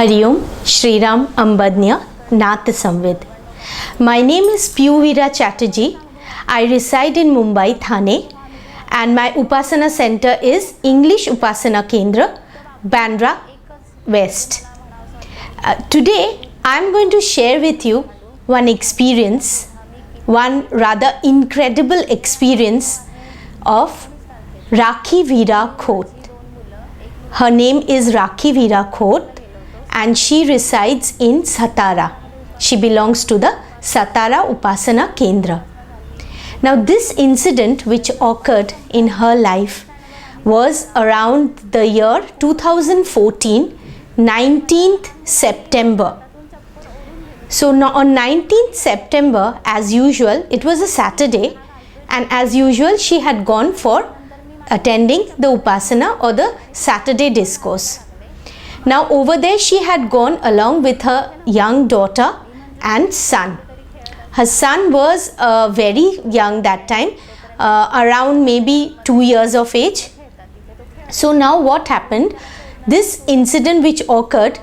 Hari Om, Shri Ram Ambadnya, Nath Samvid. My name is Piu Chatterjee. I reside in Mumbai, Thane, and my Upasana center is English Upasana Kendra, Bandra West. Today I am going to share with you one experience, one rather incredible experience of Rakhi Khot. Her name is Rakhi Khot and she resides in Satara. She belongs to the Satara Upasana Kendra. Now this incident which occurred in her life was around the year 2014, 19th September. So now on 19th September, as usual, it was a Saturday, and as usual she had gone for attending the Upasana or the Saturday discourse. Now over there she had gone along with her young daughter and son. Her son was very young that time, around maybe 2 years of age. So now what happened, this incident which occurred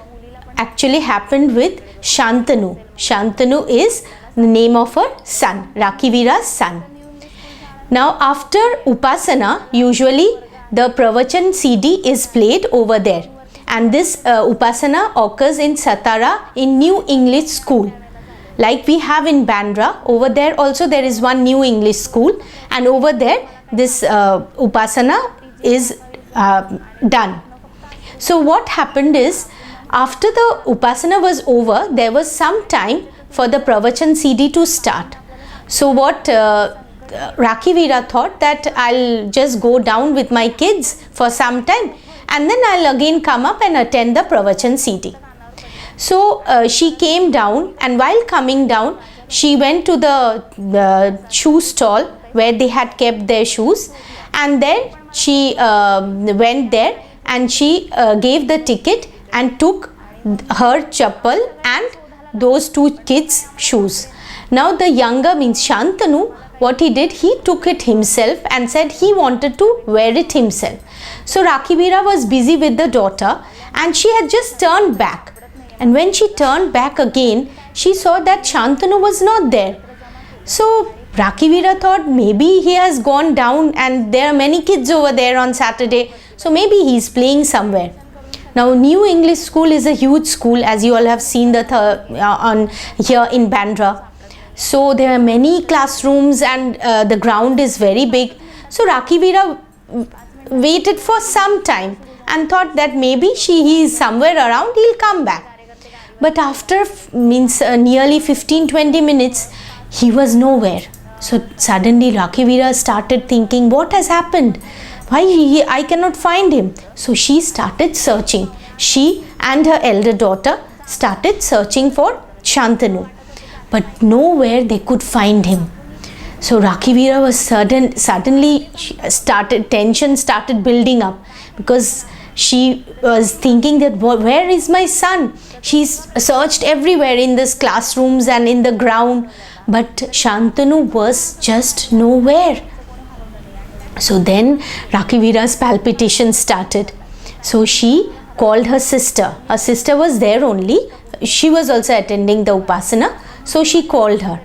actually happened with Shantanu. Shantanu is the name of her son, Rakhi Veera's son. Now after Upasana, usually the Pravachan CD is played over there, and this Upasana occurs in Satara in New English School. Like we have in Bandra, over there also there is one New English School, and over there this Upasana is done. So what happened is, after the Upasana was over, there was some time for the Pravachan CD to start. So what Rakhi Veera thought that I'll just go down with my kids for some time and then I'll again come up and attend the Pravachan CD. So she came down, and while coming down she went to the shoe stall where they had kept their shoes, and then she went there and she gave the ticket and took her chappal and those two kids' shoes. Now the younger, means Shantanu, what he did, he took it himself and said he wanted to wear it himself. So Rakhi Veera was busy with the daughter and she had just turned back. And when she turned back again, she saw that Shantanu was not there. So Rakhi Veera thought maybe he has gone down and there are many kids over there on Saturday. So maybe he's playing somewhere. Now New English School is a huge school, as you all have seen the on here in Bandra. So there are many classrooms and the ground is very big. So Rakhi Veera waited for some time and thought that maybe he is somewhere around, he'll come back. But after nearly 15-20 minutes, he was nowhere. So suddenly Rakhi Veera started thinking, what has happened? Why I cannot find him? So she started searching. She and her elder daughter started searching for Shantanu, but nowhere they could find him. So Rakhi Veera was suddenly tension started building up, because she was thinking that where is my son? She's searched everywhere in this classrooms and in the ground, but Shantanu was just nowhere. So then Rakhi Veera's palpitation started. So she called her sister. Her sister was there only. She was also attending the Upasana. So she called her.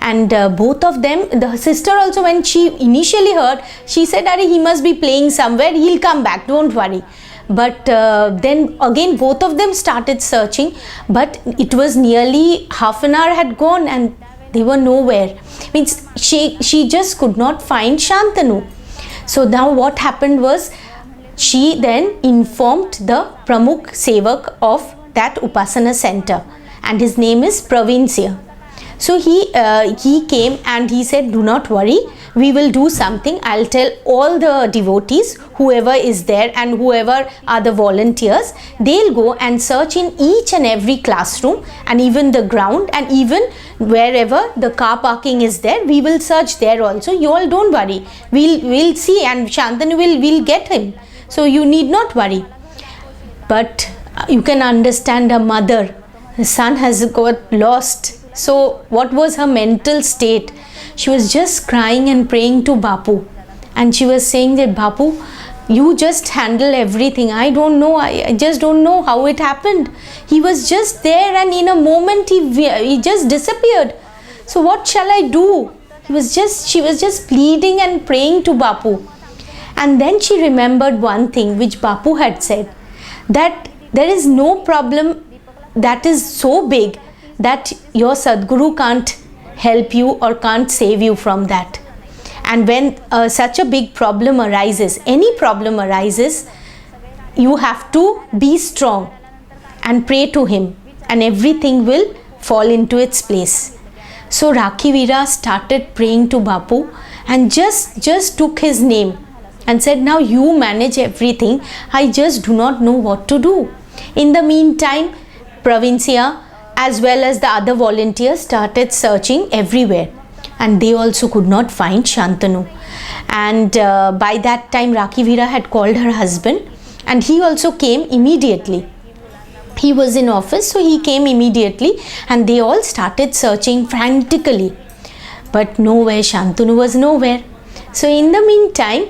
And both of them, the sister also, when she initially heard, she said, "Arey, he must be playing somewhere. He'll come back. Don't worry." But then again both of them started searching. But it was nearly half an hour had gone and they were nowhere. Means she just could not find Shantanu. So now what happened was, she then informed the Pramukh Sevak of that Upasana center, and his name is Pravinsya. So he came and he said, "Do not worry, we will do something. I'll tell all the devotees, whoever is there and whoever are the volunteers, they'll go and search in each and every classroom and even the ground, and even wherever the car parking is there, we will search there also. You all don't worry. We'll see, and Shantanu will get him. So you need not worry." But you can understand a mother. The son has got lost. So what was her mental state? She was just crying and praying to Bapu, and she was saying that, "Bapu, you just handle everything. I don't know, I just don't know how it happened. He was just there and in a moment he just disappeared. So what shall I do? She was just pleading and praying to Bapu. And then she remembered one thing which Bapu had said, that there is no problem that is so big that your Sadguru can't help you or can't save you from that. And when such a big problem arises, any problem arises, you have to be strong and pray to him, and everything will fall into its place. So Rakhi Veera started praying to Bapu and just took his name and said, now you manage everything, I just do not know what to do. In the meantime, Provincia as well as the other volunteers started searching everywhere, and they also could not find Shantanu. And by that time Rakhi Veera had called her husband, and he also came immediately. He was in office, so he came immediately, and they all started searching frantically. But nowhere, Shantanu was nowhere. So in the meantime,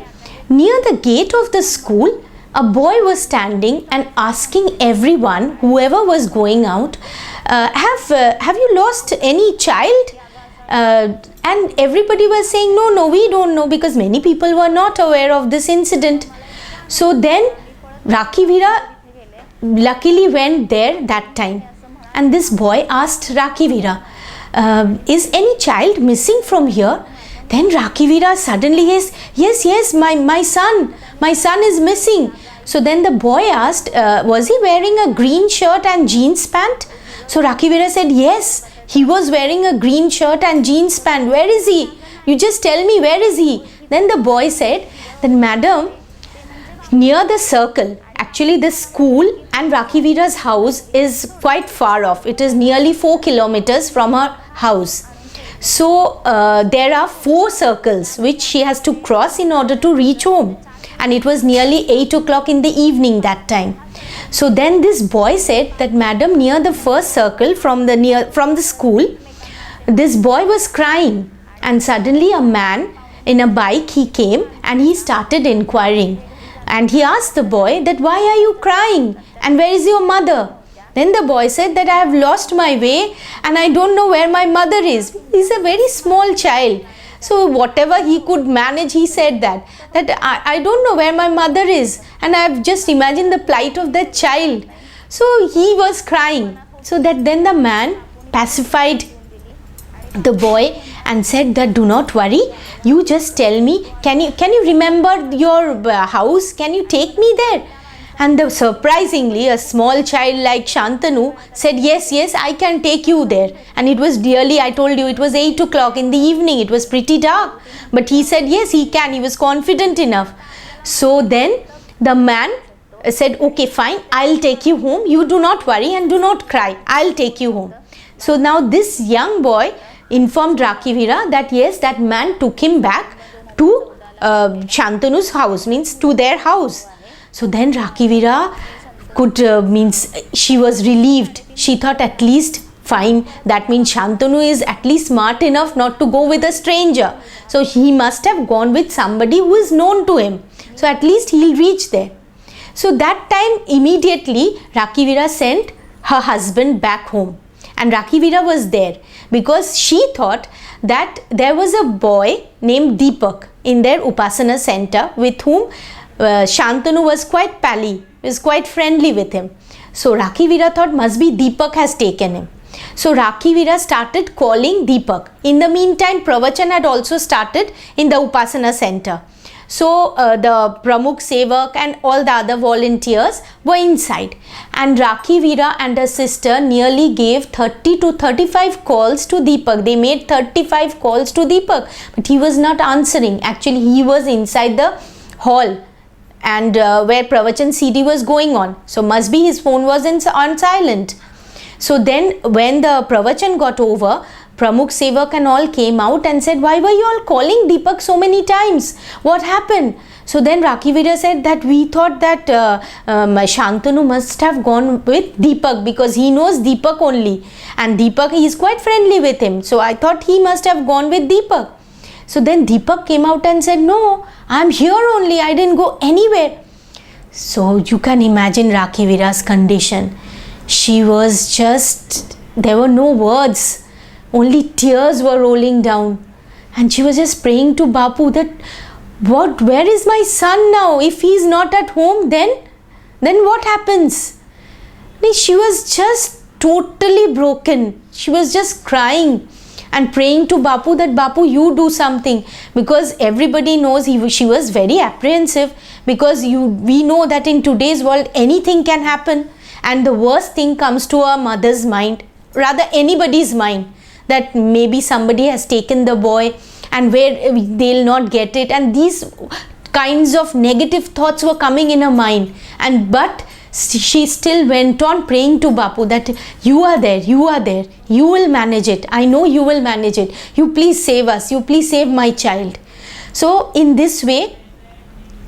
near the gate of the school, a boy was standing and asking everyone, whoever was going out, have you lost any child? And everybody was saying, no, we don't know, because many people were not aware of this incident. So then Rakhi Veera luckily went there that time, and this boy asked Rakhi Veera, is any child missing from here? Then Rakhi Veera suddenly says, yes, my son is missing. So then the boy asked, was he wearing a green shirt and jeans pant? So Rakhi Veera said, yes, he was wearing a green shirt and jeans pant. Where is he? You just tell me, where is he? Then the boy said that, madam, near the circle, actually the school and Rakhi Veera's house is quite far off. It is nearly 4 kilometers from her house. So there are 4 circles which she has to cross in order to reach home, and it was nearly 8 o'clock in the evening that time. So then this boy said that, madam, near the first circle from the school, this boy was crying, and suddenly a man in a bike, he came and he started inquiring, and he asked the boy that, why are you crying and where is your mother? Then the boy said that, I have lost my way and I don't know where my mother is. He's a very small child. So whatever he could manage, he said that I don't know where my mother is, and I've just imagined the plight of that child. So he was crying. So that then the man pacified the boy and said that, do not worry, you just tell me, can you remember your house? Can you take me there? And surprisingly, a small child like Shantanu said, yes, I can take you there. And it was nearly, I told you, it was 8 o'clock in the evening. It was pretty dark. But he said, yes, he can. He was confident enough. So then the man said, okay, fine, I'll take you home. You do not worry and do not cry. I'll take you home. So now this young boy informed Rakhi Veera that, yes, that man took him back to Shantanu's house, means to their house. So then Rakhi Veera she was relieved. She thought, at least fine, that means Shantanu is at least smart enough not to go with a stranger. So he must have gone with somebody who is known to him. So at least he'll reach there. So that time immediately Rakhi Veera sent her husband back home. And Rakhi Veera was there because she thought that there was a boy named Deepak in their Upasana center with whom Shantanu was quite pally, was quite friendly with him. So Rakhi Veera thought, must be Deepak has taken him. So Rakhi Veera started calling Deepak. In the meantime, Pravachan had also started in the Upasana center. So the Pramukh Sevak and all the other volunteers were inside, and Rakhi Veera and her sister nearly gave 30 to 35 calls to Deepak. They made 35 calls to Deepak, but he was not answering. Actually, he was inside the hall and where Pravachan CD was going on. So must be his phone was on silent. So then when the Pravachan got over, Pramukh Sevak and all came out and said, why were you all calling Deepak so many times? What happened? So then Rakhi Veera said that we thought that Shantanu must have gone with Deepak because he knows Deepak only. And Deepak, he is quite friendly with him. So I thought he must have gone with Deepak. So then Deepak came out and said, no, I'm here only, I didn't go anywhere. So you can imagine Rakhi Veera's condition. She was just, there were no words, only tears were rolling down. And she was just praying to Bapu that, where is my son now? If he's not at home, then what happens? She was just totally broken. She was just crying and praying to Bapu that, Bapu, you do something. Because everybody knows she was very apprehensive, because we know that in today's world anything can happen, and the worst thing comes to a mother's mind, rather anybody's mind, that maybe somebody has taken the boy and where they'll not get it, and these kinds of negative thoughts were coming in her mind. But she still went on praying to Bapu that, you are there, you will manage it, I know you will manage it, you please save us, you please save my child. So in this way,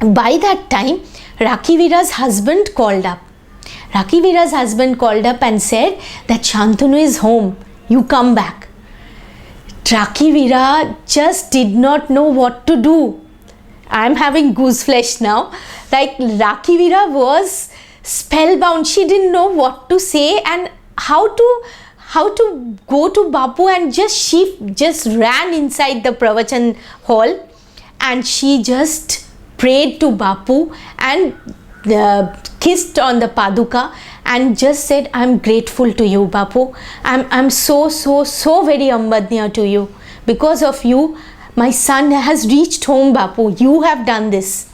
by that time, Rakhi Veera's husband called up. Rakhi Veera's husband called up and said that Shantanu is home, you come back. Rakhi Veera just did not know what to do. I am having goose flesh now. Like, Rakhi Veera was spellbound. She didn't know what to say and how to go to Bapu, and she just ran inside the pravachan hall and she just prayed to Bapu and kissed on the paduka and just said, I'm grateful to you, Bapu. I'm so very ambadniya to you. Because of you, my son has reached home, Bapu. You have done this.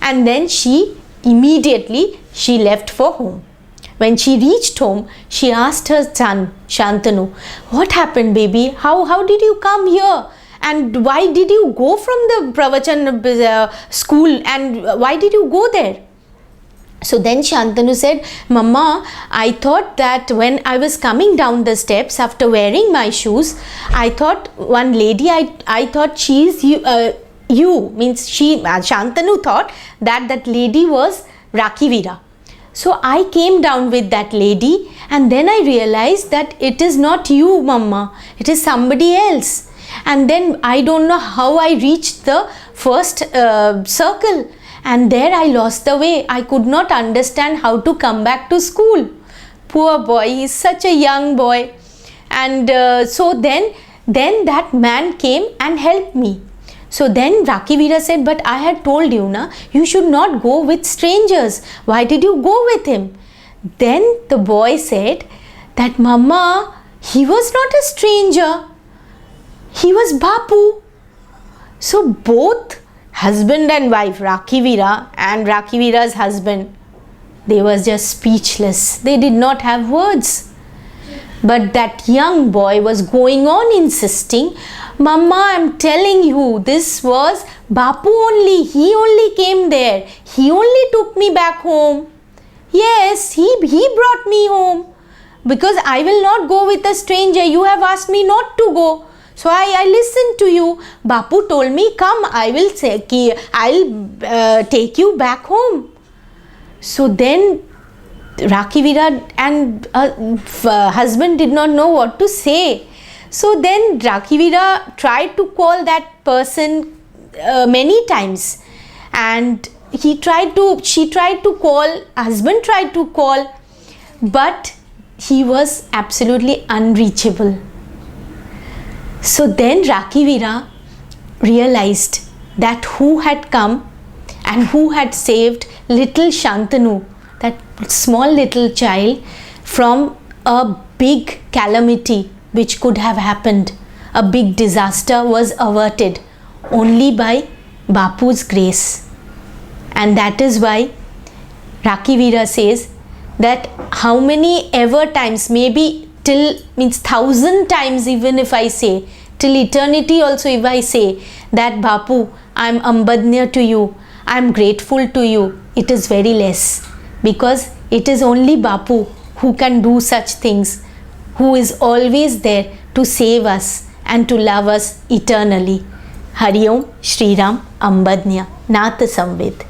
And then she immediately left for home. When she reached home, she asked her son, Shantanu, what happened, baby? How did you come here? And why did you go from the pravachan school, and why did you go there? So then Shantanu said, Mama, I thought that when I was coming down the steps after wearing my shoes, I thought one lady, I thought she's you, Shantanu thought that lady was Rakhi Veera. So I came down with that lady, and then I realized that it is not you, Mama, it is somebody else. And then I don't know how I reached the first circle. And there I lost the way. I could not understand how to come back to school. Poor boy, he is such a young boy. And so then that man came and helped me. So then Rakhi Veera said, but I had told you, na, you should not go with strangers. Why did you go with him? Then the boy said that, Mama, he was not a stranger. He was Bapu. So both husband and wife, Rakhi Veera and Rakhi Veera's husband, they were just speechless. They did not have words. But that young boy was going on insisting, Mama, I'm telling you, this was Bapu only. He only came there. He only took me back home. Yes, he brought me home. Because I will not go with a stranger. You have asked me not to go. So I listened to you. Bapu told me, come, I'll take you back home. So then Rakhi Veera and husband did not know what to say. So then Rakhi Veera tried to call that person many times, and she tried to call, husband tried to call, but he was absolutely unreachable. So then Rakhi Veera realized that who had come and who had saved little Shantanu, that small little child, from a big calamity which could have happened. A big disaster was averted only by Bapu's grace. And that is why Rakhi Veera says that how many ever times, maybe till 1,000 times, even if I say, till eternity also if I say that Bapu, I am ambadniya to you, I am grateful to you, it is very less, because it is only Bapu who can do such things, who is always there to save us and to love us eternally. Hari Om, Shri Ram, Ambadniya, Nath Samved.